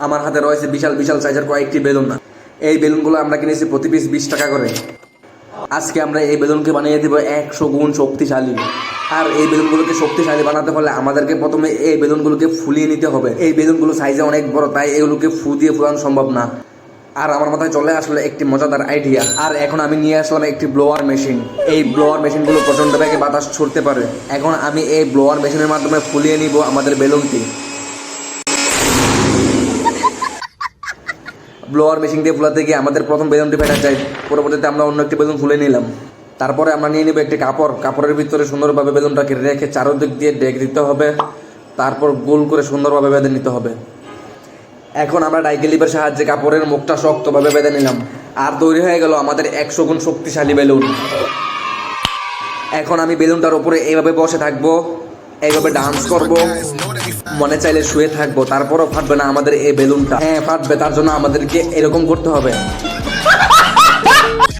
আমার হাতে রয়েছে বিশাল বিশাল সাইজের কয়েকটি বেলুন। এই বেলুনগুলো আমরা কিনেছি প্রতি পিস 20 টাকা করে। আজকে আমরা এই বেলুনকে বানিয়ে দেবো 100 গুণ শক্তিশালী। আর এই বেলুনগুলোকে শক্তিশালী বানাতে হলে আমাদেরকে প্রথমে এই বেলুনগুলোকে ফুলিয়ে নিতে হবে। এই বেলুনগুলো সাইজে অনেক বড়, তাই এগুলোকে ফু দিয়ে ফুলানো সম্ভব না। আর আমার মাথায় চলে আসলো একটি মজাদার আইডিয়া। আর এখন আমি নিয়ে আসলাম একটি ব্লোয়ার মেশিন। এই ব্লোয়ার মেশিনগুলো প্রচণ্ড বেগে বাতাস ছড়তে পারে। এখন আমি এই ব্লোয়ার মেশিনের মাধ্যমে ফুলিয়ে নিব আমাদের বেলুনটি। ব্লোয়ার মেশিন দিয়ে ফুলাতে গিয়ে আমাদের প্রথম বেলুনটি ফেটে যায়। পরবর্তীতে আমরা অন্য একটি বেলুন ফুলে নিলাম। তারপরে আমরা নিয়ে নেব একটি কাপড়ের ভিতরে সুন্দরভাবে বেলুনটাকে রেখে চারদিক দিয়ে ডেক দিতে হবে। তারপর গোল করে সুন্দরভাবে বেঁধে নিতে হবে। এখন আমরা ডাইকেলিপের সাহায্যে কাপড়ের মুখটা শক্তভাবে বেঁধে নিলাম। আর তৈরি হয়ে গেল আমাদের 100 গুণ শক্তিশালী বেলুন। এখন আমি বেলুনটার উপরে এইভাবে বসে থাকবো, এইভাবে ডান্স করব, মনে চাইলে শুয়ে থাকবো, তারপরও ফাটবে না আমাদের এই বেলুনটা। হ্যাঁ ফাটবে, তার জন্য আমাদেরকে এরকম করতে হবে।